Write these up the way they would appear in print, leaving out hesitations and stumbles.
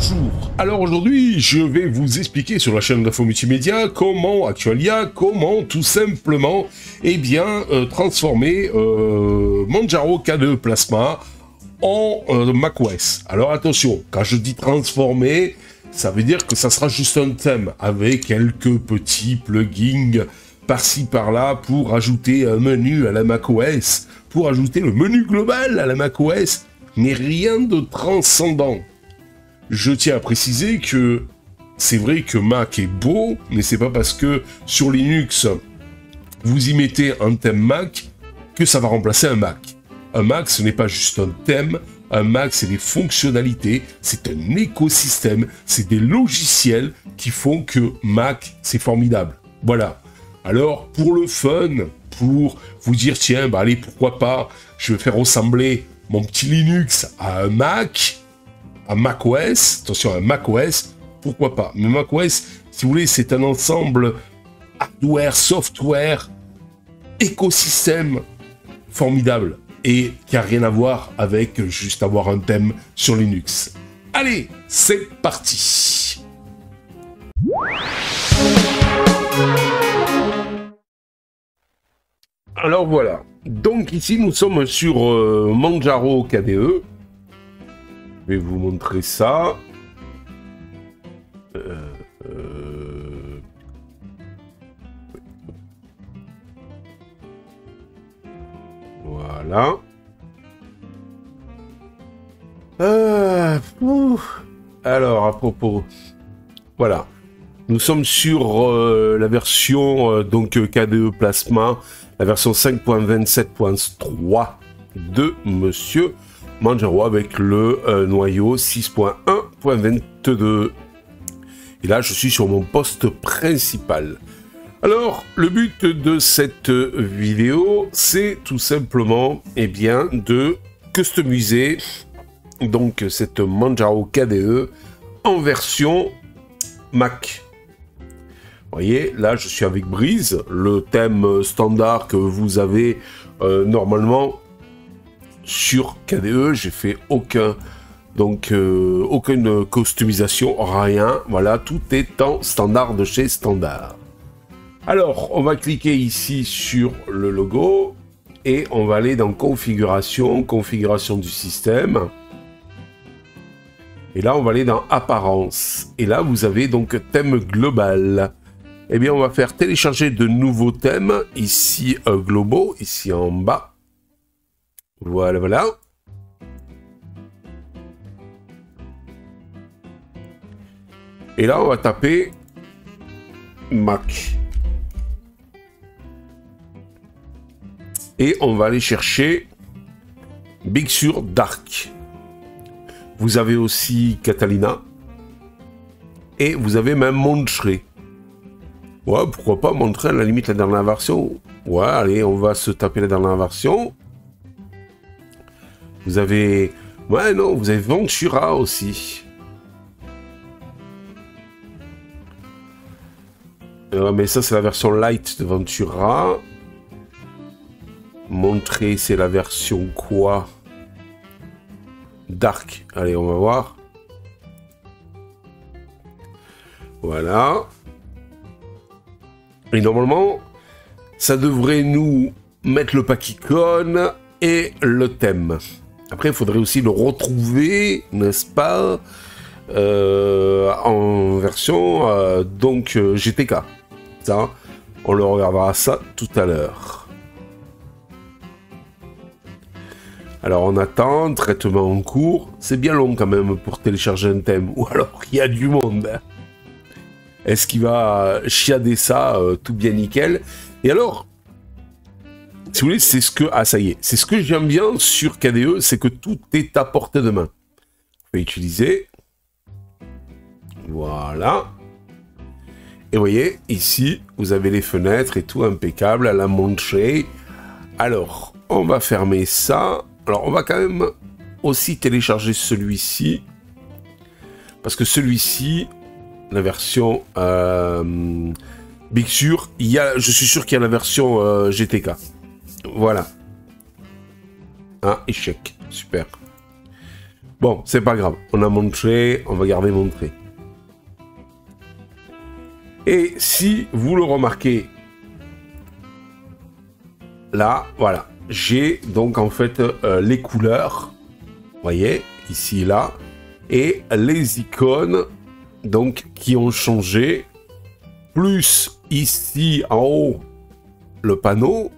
Bonjour. Alors aujourd'hui, je vais vous expliquer sur la chaîne d'Info Multimédia comment Actualia, comment tout simplement, transformer Manjaro K2 Plasma en macOS. Alors attention, quand je dis transformer, ça veut dire que ça sera juste un thème avec quelques petits plugins par-ci par-là pour ajouter un menu à la macOS, pour ajouter le menu global à la macOS, mais rien de transcendant. Je tiens à préciser que c'est vrai que Mac est beau, mais c'est pas parce que sur Linux, vous y mettez un thème Mac que ça va remplacer un Mac. Un Mac, ce n'est pas juste un thème, un Mac, c'est des fonctionnalités, c'est un écosystème, c'est des logiciels qui font que Mac, c'est formidable. Voilà. Alors, pour le fun, pour vous dire, tiens, bah allez, pourquoi pas, je vais faire ressembler mon petit Linux à un Mac, à macOS, attention, à macOS, pourquoi pas. Mais macOS, si vous voulez, c'est un ensemble hardware, software, écosystème formidable et qui n'a rien à voir avec juste avoir un thème sur Linux. Allez, c'est parti. Alors voilà, donc ici nous sommes sur Manjaro KDE. Je vais vous montrer ça. Voilà. Alors, à propos... Voilà. Nous sommes sur la version KDE Plasma, la version 5.27.3 de Monsieur Manjaro avec le noyau 6.1.22. Et là, je suis sur mon poste principal. Alors, le but de cette vidéo, c'est tout simplement, de customiser donc cette Manjaro KDE en version Mac. Vous voyez, là, je suis avec Breeze, le thème standard que vous avez normalement sur KDE. J'ai fait aucune customisation, rien. Voilà, tout est en standard de chez standard. Alors, on va cliquer ici sur le logo et on va aller dans configuration, configuration du système. Et là, on va aller dans apparence. Et là, vous avez donc thème global. Eh bien, on va faire télécharger de nouveaux thèmes, ici globaux, ici en bas. Voilà, voilà. Et là, on va taper Mac. Et on va aller chercher Big Sur Dark. Vous avez aussi Catalina. Et vous avez même Montré. Ouais, pourquoi pas montrer à la limite la dernière version. Ouais, allez, on va se taper la dernière version. Vous avez... Ouais, non, vous avez Ventura aussi. Mais ça, c'est la version light de Ventura. Montrer, c'est la version quoi? Dark. Allez, on va voir. Voilà. Et normalement, ça devrait nous mettre le pack icône et le thème. Après, il faudrait aussi le retrouver, n'est-ce pas, en version GTK. Ça, on le regardera ça tout à l'heure. Alors, on attend, traitement en cours. C'est bien long quand même pour télécharger un thème. Ou alors, il y a du monde. Est-ce qu'il va chiader ça tout bien nickel? Et alors, si vous voulez, c'est ce que... Ah, ça y est. C'est ce que j'aime bien sur KDE, c'est que tout est à portée de main. On peut utiliser. Voilà. Et vous voyez, ici, vous avez les fenêtres et tout impeccable à la Montré. Alors, on va fermer ça. Alors, on va quand même aussi télécharger celui-ci. Parce que celui-ci, la version Big Sur, je suis sûr qu'il y a la version GTK. Voilà. Ah, échec. Super. Bon, c'est pas grave. On a montré, on va garder montré. Et si vous le remarquez, là, voilà. J'ai donc en fait les couleurs, vous voyez, ici et là, et les icônes donc qui ont changé, plus ici en haut le panneau,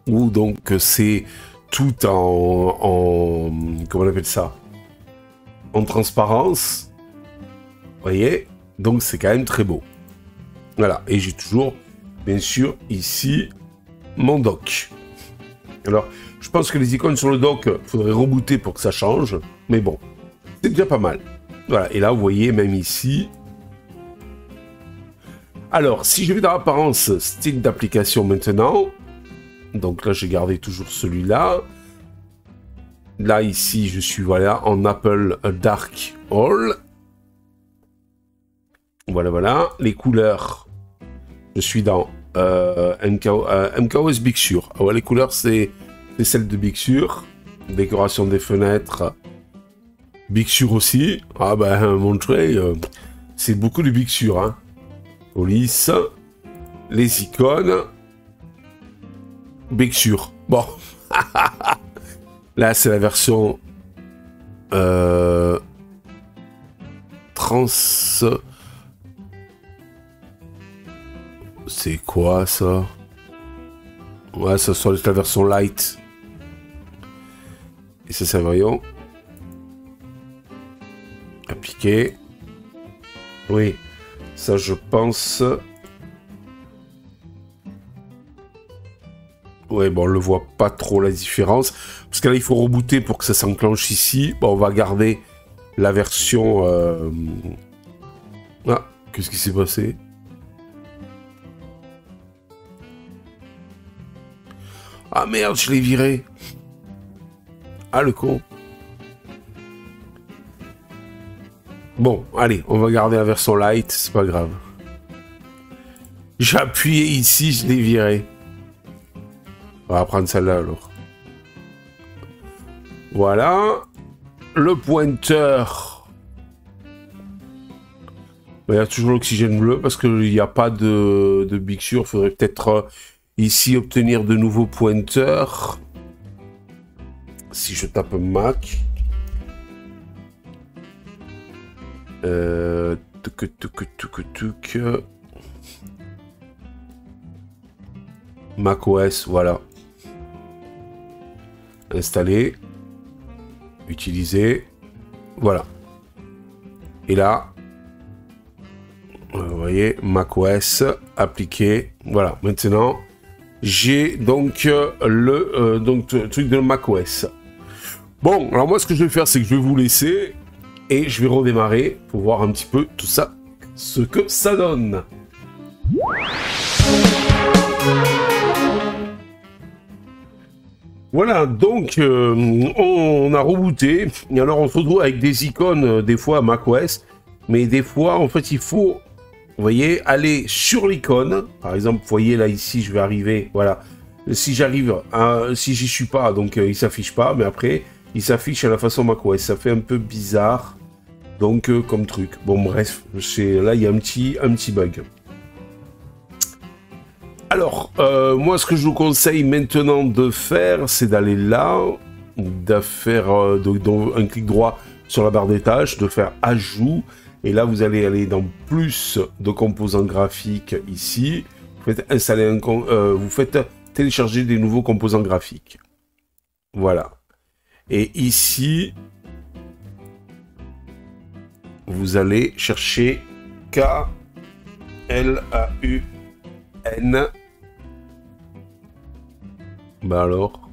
où donc c'est tout en comment on appelle ça, en transparence, vous voyez, donc c'est quand même très beau. Voilà, et j'ai toujours, bien sûr, ici, mon dock. Alors, je pense que les icônes sur le dock, il faudrait rebooter pour que ça change. Mais bon, c'est déjà pas mal. Voilà, et là, vous voyez, même ici. Alors, si je vais dans l'apparence, style d'application maintenant. Donc là, j'ai gardé toujours celui-là. Là, ici, je suis, voilà, en Apple Dark Hall. Voilà, voilà. Les couleurs, je suis dans MKOS Big Sur. Ah ouais, les couleurs, c'est celle de Big Sur. Décoration des fenêtres. Big Sur aussi. Ah ben, montrer, c'est beaucoup de Big Sur. Hein. Police. Les icônes. Big Sur. Bon. Là, c'est la version trans... C'est quoi ça? Ouais, ça sera la version light. Et ça, c'est un rayon. Appliqué. Oui, ça, je pense. Ouais, bon, on le voit pas trop la différence. Parce que là, il faut rebooter pour que ça s'enclenche ici. Bon, on va garder la version... Ah, qu'est-ce qui s'est passé? Ah merde, je l'ai viré. Ah le con. Bon, allez, on va garder la version light, c'est pas grave. J'ai appuyé ici, je l'ai viré. On va prendre celle-là alors. Voilà. Le pointeur. Il y a toujours l'oxygène bleu parce qu'il n'y a pas de Big Sur. Il faudrait peut-être... ici, obtenir de nouveaux pointeurs. Si je tape Mac. Mac OS, voilà. Installer. Utiliser. Voilà. Et là, vous voyez, Mac OS, appliqué. Voilà, maintenant... j'ai donc le truc de macOS. Bon, alors moi ce que je vais faire, c'est que je vais vous laisser et je vais redémarrer pour voir un petit peu tout ça, ce que ça donne. Voilà, donc on a rebooté et alors on se retrouve avec des icônes des fois macOS, mais des fois en fait il faut... vous voyez, aller sur l'icône. Par exemple, vous voyez là ici, je vais arriver. Voilà. Si j'arrive, si j'y suis pas, donc il s'affiche pas. Mais après, il s'affiche à la façon macOS. Ça fait un peu bizarre. Donc comme truc. Bon bref, là il y a un petit bug. Alors, moi ce que je vous conseille maintenant de faire, c'est d'aller là, de faire un clic droit sur la barre des tâches, de faire ajout. Et là, vous allez aller dans plus de composants graphiques ici. Vous faites installer vous faites télécharger des nouveaux composants graphiques. Voilà. Et ici, vous allez chercher K-L-A-U-N. Bah alors.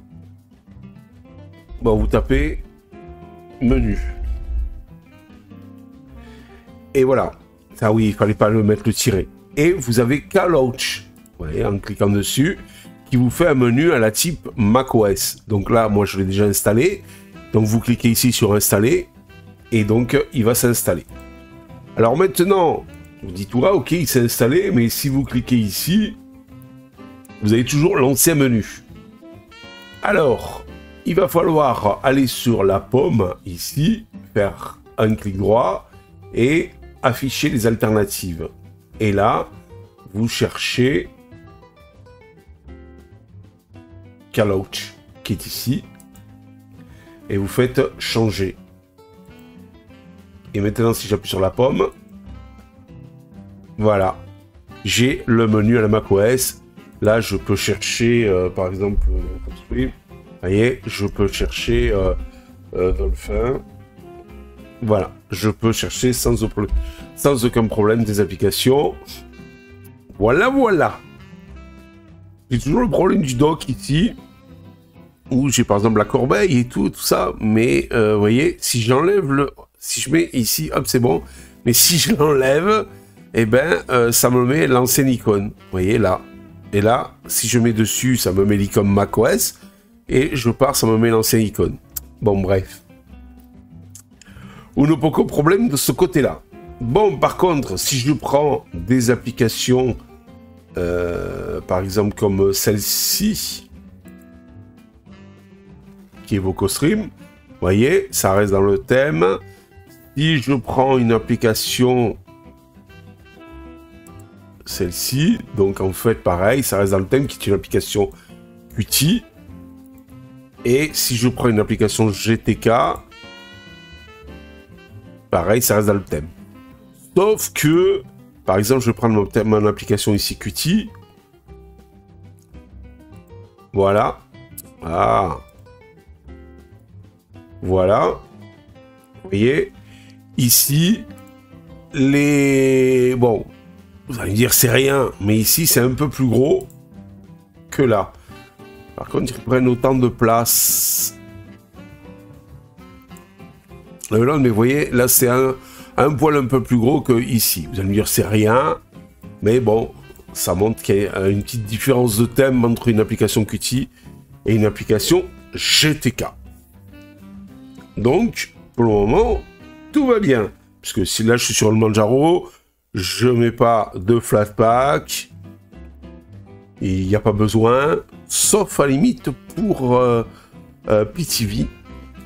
Bon, vous tapez menu. Et voilà. Ça oui, il fallait pas mettre le tiret. Et vous avez K-Launch. Vous voyez, en cliquant dessus, qui vous fait un menu à la type macOS. Donc là, moi, je l'ai déjà installé. Donc vous cliquez ici sur installer. Et donc, il va s'installer. Alors maintenant, vous dites, ouais, ok, il s'est installé. Mais si vous cliquez ici, vous avez toujours l'ancien menu. Alors, il va falloir aller sur la pomme, ici. faire un clic droit et afficher les alternatives. Et là, vous cherchez Callouch, qui est ici, et vous faites changer. Et maintenant, si j'appuie sur la pomme, voilà, j'ai le menu à la macOS. Là, je peux chercher, par exemple, construit. Vous voyez, je peux chercher Dolphin. Voilà, je peux chercher sans aucun problème des applications. Voilà, voilà. J'ai toujours le problème du dock ici, où j'ai par exemple la corbeille et tout ça, mais vous voyez, si j'enlève si je mets ici, hop, c'est bon, mais si je l'enlève, eh ben, ça me met l'ancienne icône, vous voyez, là. Et là, si je mets dessus, ça me met l'icône macOS, et je pars, ça me met l'ancienne icône. Bon, bref. Un poco problème de ce côté-là. Bon, par contre, si je prends des applications... par exemple comme celle-ci qui est VocoStream, vous voyez, ça reste dans le thème. Si je prends une application, celle-ci, donc en fait pareil, ça reste dans le thème, qui est une application Qt. Et si je prends une application GTK, pareil, ça reste dans le thème. Sauf que par exemple, je vais prendre mon application ici, Qt. Voilà. Ah. Voilà. Vous voyez, ici, bon, vous allez me dire, c'est rien, mais ici, c'est un peu plus gros que là. Par contre, ils prennent autant de place. Mais vous voyez, là, c'est un poil un peu plus gros que ici. Vous allez me dire, c'est rien, mais bon, ça montre qu'il y a une petite différence de thème entre une application Qt et une application GTK. Donc, pour le moment, tout va bien. Puisque si là, je suis sur le Manjaro, je ne mets pas de Flatpak, il n'y a pas besoin, sauf à la limite pour PTV,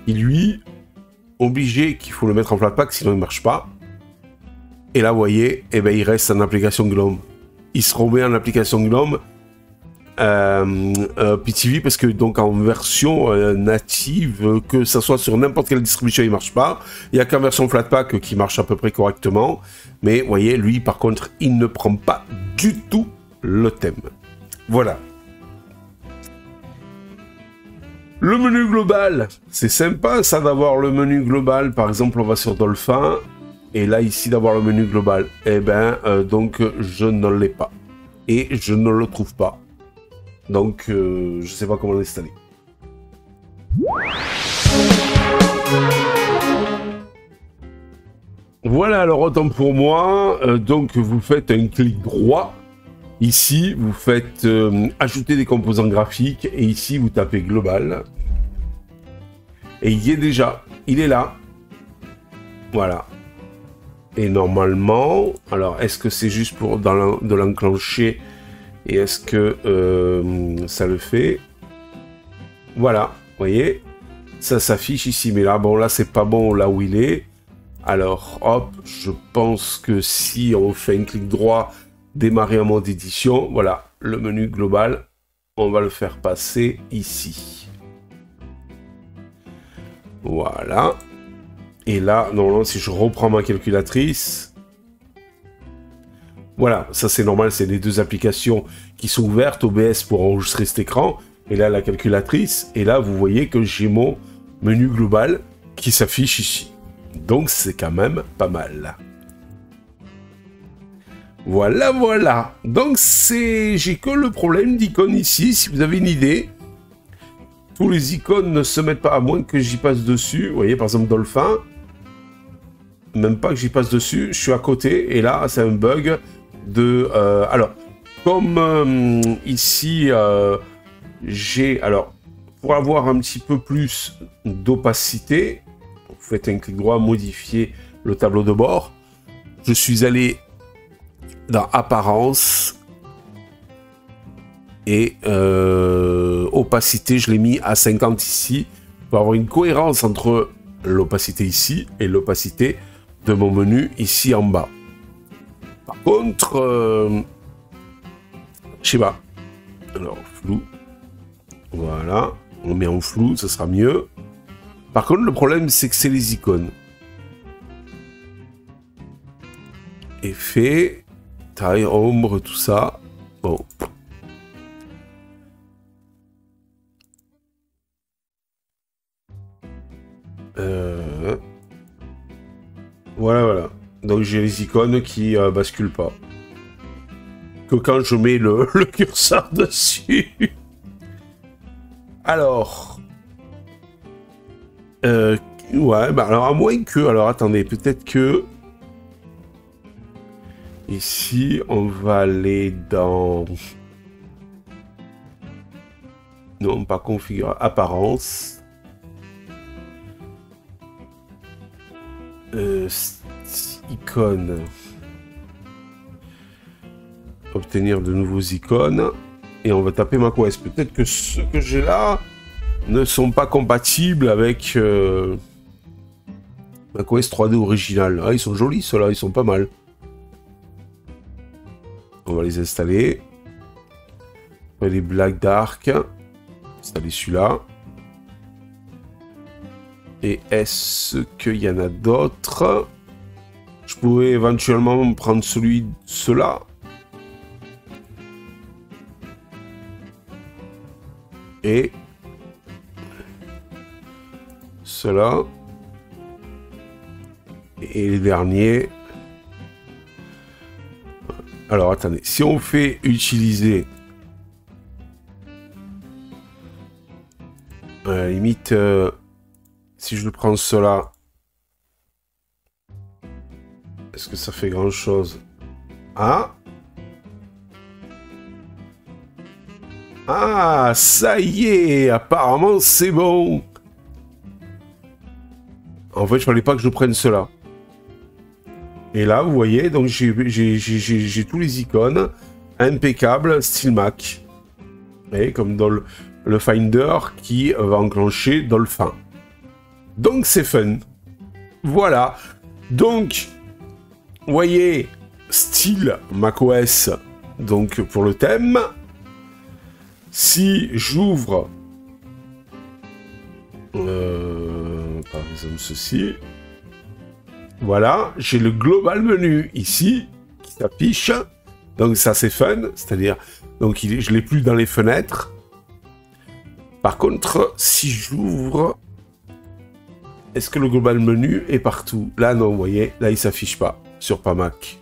qui lui... obligé qu'il faut le mettre en Flatpak, sinon il ne marche pas. Et là, vous voyez, eh ben, il reste en application GNOME. Il se remet en application GNOME PTV, parce que donc en version native, que ça soit sur n'importe quelle distribution, il ne marche pas. Il n'y a qu'en version Flatpak qui marche à peu près correctement. Mais vous voyez, lui, par contre, il ne prend pas du tout le thème. Voilà. Le menu global, c'est sympa ça d'avoir le menu global. Par exemple, on va sur Dolphin, et là ici d'avoir le menu global. Eh ben, donc je ne l'ai pas. Et je ne le trouve pas. Donc, je ne sais pas comment l'installer. Voilà, alors autant pour moi. Donc, vous faites un clic droit. Ici, vous faites ajouter des composants graphiques. Et ici, vous tapez global. Et il y est déjà. Il est là. Voilà. Et normalement... Alors, est-ce que c'est juste pour de l'enclencher? Et est-ce que ça le fait? Voilà. Vous voyez? Ça s'affiche ici. Mais là, bon, là, c'est pas bon là où il est. Alors, hop. Je pense que si on fait un clic droit... Démarrer en mode édition, voilà, le menu global, on va le faire passer ici. Voilà. Et là, normalement, si je reprends ma calculatrice, voilà, ça c'est normal, c'est les deux applications qui sont ouvertes, OBS pour enregistrer cet écran, et là la calculatrice, et là vous voyez que j'ai mon menu global qui s'affiche ici. Donc c'est quand même pas mal. Voilà, voilà. Donc, j'ai que le problème d'icônes ici. Si vous avez une idée, tous les icônes ne se mettent pas, à moins que j'y passe dessus. Vous voyez, par exemple, Dolphin. Même pas que j'y passe dessus. Je suis à côté. Et là, c'est un bug de... alors, comme ici, j'ai... Alors, pour avoir un petit peu plus d'opacité, vous faites un clic droit, modifier le tableau de bord. Je suis allé... dans apparence et opacité, je l'ai mis à 50 ici pour avoir une cohérence entre l'opacité ici et l'opacité de mon menu ici en bas. Par contre, je sais pas. Alors, flou. Voilà. On met en flou, ça sera mieux. Par contre, le problème, c'est que c'est les icônes. Effet, taille, ombre, tout ça. Bon. Voilà. Donc j'ai les icônes qui basculent pas. Que quand je mets le curseur dessus. Alors. Ouais, bah alors à moins que... Alors attendez, peut-être que... Ici, on va aller dans... Non, pas configurer. Apparence. Icônes. Obtenir de nouveaux icônes. Et on va taper macOS. Peut-être que ceux que j'ai là ne sont pas compatibles avec macOS 3D original. Ah, ils sont jolis ceux-là, ils sont pas mal. On va les installer. On va les Black Dark. Installer celui-là. Et est-ce qu'il y en a d'autres? Je pourrais éventuellement prendre ceux-là. Et cela. Et les derniers. Alors attendez, si on fait utiliser à la limite, si je prends cela, est-ce que ça fait grand chose? Ah, ça y est, apparemment c'est bon. En fait, je fallait pas que je prenne cela. Et là, vous voyez, donc j'ai tous les icônes, impeccable, style Mac. Et comme dans le Finder qui va enclencher Dolphin. Donc c'est fun. Voilà. Donc, vous voyez, style macOS, donc pour le thème. Si j'ouvre, par exemple ceci, voilà, j'ai le global menu ici qui s'affiche. Donc ça c'est fun, c'est-à-dire, donc je l'ai plus dans les fenêtres. Par contre, si j'ouvre, est-ce que le global menu est partout? Là non, vous voyez, là il s'affiche pas sur Mac.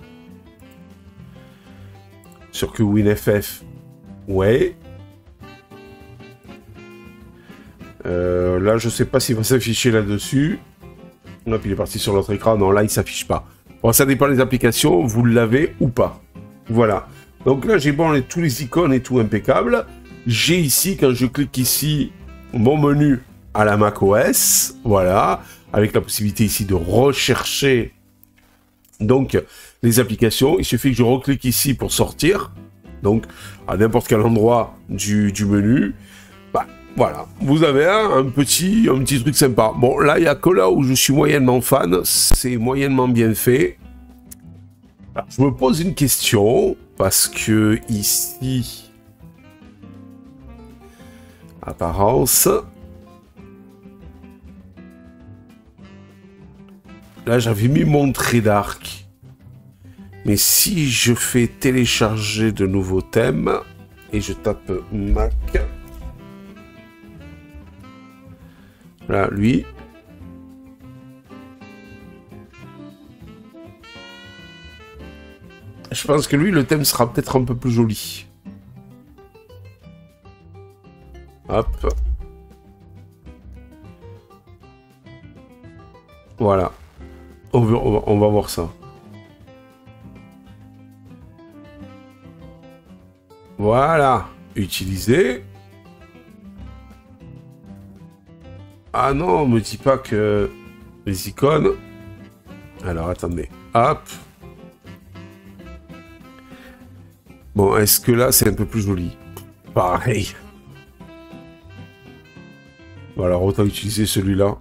Sur que WinFF, ouais. Là, je sais pas s'il va s'afficher là-dessus. Là, puis il est parti sur l'autre écran. Non, là, il s'affiche pas. Bon, ça dépend des applications. Vous l'avez ou pas. Voilà. Donc là, j'ai bon tous les icônes et tout impeccable. J'ai ici, quand je clique ici, mon menu à la macOS. Voilà. Avec la possibilité ici de rechercher donc les applications. Il suffit que je reclique ici pour sortir. Donc, à n'importe quel endroit du menu. Bah, voilà, vous avez un petit truc sympa. Bon, là, il n'y a que là où je suis moyennement fan. C'est moyennement bien fait. Alors, je me pose une question, parce que ici... Apparence... Là, j'avais mis mon trait d'arc. Mais si je fais télécharger de nouveaux thèmes, et je tape Mac... Là, lui. Je pense que lui, le thème sera peut-être un peu plus joli. Hop. Voilà. On va voir ça. Voilà. Utiliser. Ah non, on me dit pas que les icônes... Alors, attendez. Hop. Bon, est-ce que là, c'est un peu plus joli? Pareil. Bon, alors, autant utiliser celui-là.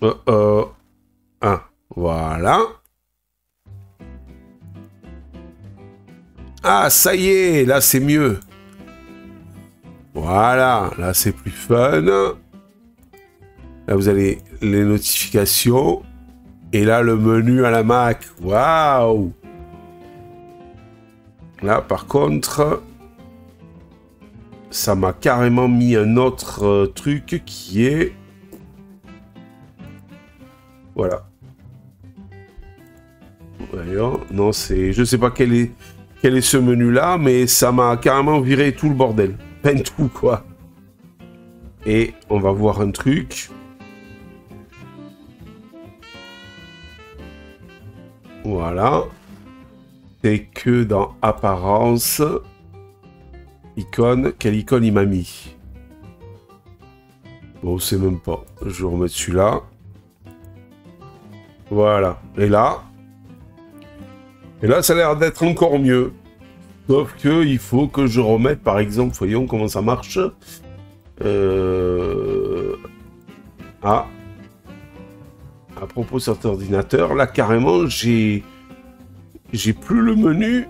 1. Voilà. Ah, ça y est, là c'est mieux. Voilà, là c'est plus fun. Là vous avez les notifications. Et là le menu à la Mac. Waouh! Là par contre, ça m'a carrément mis un autre truc qui est... Voilà. Voyons, non, c'est... Je sais pas quel est ce menu-là, mais ça m'a carrément viré tout le bordel. Peine tout, quoi. Et on va voir un truc. Voilà. C'est que dans Apparence... Icône, quelle icône il m'a mis? Bon, c'est même pas. Je vais remettre celui-là. Voilà. Et là, ça a l'air d'être encore mieux. Sauf que il faut que je remette, par exemple, voyons comment ça marche. Ah. À propos de cet ordinateur, là, carrément, j'ai plus le menu.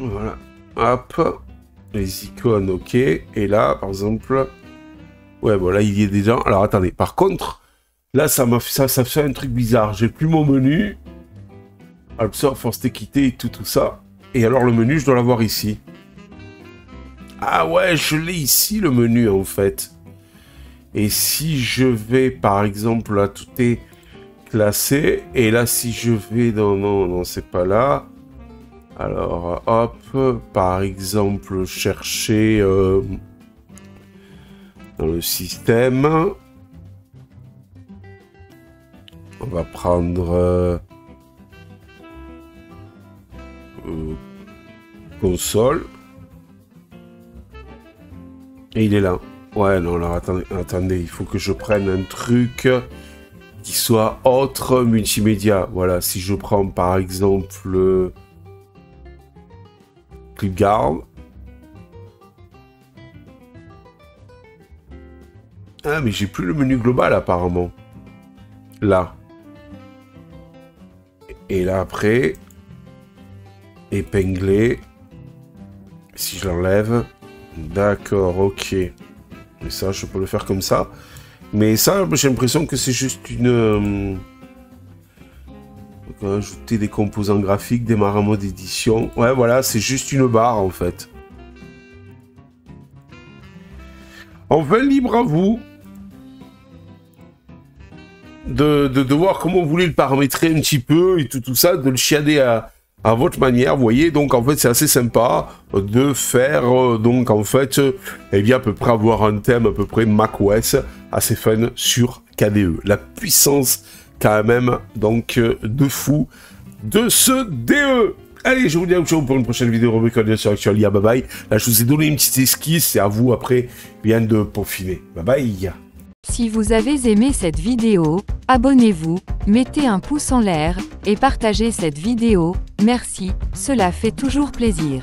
Voilà, hop, les icônes, ok. Et là, par exemple, ouais, bon, là, il y est déjà. Alors, attendez, par contre, là, ça fait un truc bizarre. J'ai plus mon menu. Absorb, force d'équité et tout ça. Et alors, le menu, je dois l'avoir ici. Ah ouais, je l'ai ici, le menu, en fait. Et si je vais, par exemple, là, tout est classé. Et là, si je vais dans... Non, c'est pas là. Alors, hop, par exemple, chercher dans le système. On va prendre console. Et il est là. Ouais, non, alors attendez, il faut que je prenne un truc qui soit autre multimédia. Voilà, si je prends par exemple... Garde. Ah, mais j'ai plus le menu global apparemment. Là. Et là après, épingler. Si je l'enlève. D'accord, ok. Et ça, je peux le faire comme ça. Mais ça, j'ai l'impression que c'est juste une... ajouter des composants graphiques, démarrer en mode édition. Ouais, voilà, c'est juste une barre, en fait. Enfin, libre à vous de voir comment vous voulez le paramétrer un petit peu et tout ça, de le chiader à votre manière, vous voyez. Donc, en fait, c'est assez sympa de faire, donc, en fait, eh bien, à peu près avoir un thème à peu près macOS assez fun sur KDE. La puissance quand même, donc, de fou de ce DE. Allez, je vous dis à vous pour une prochaine vidéo rubrique sur Actualia. Bye bye. Là, je vous ai donné une petite esquisse, c'est à vous après bien de peaufiner. Bye bye. Si vous avez aimé cette vidéo, abonnez-vous, mettez un pouce en l'air et partagez cette vidéo. Merci, cela fait toujours plaisir.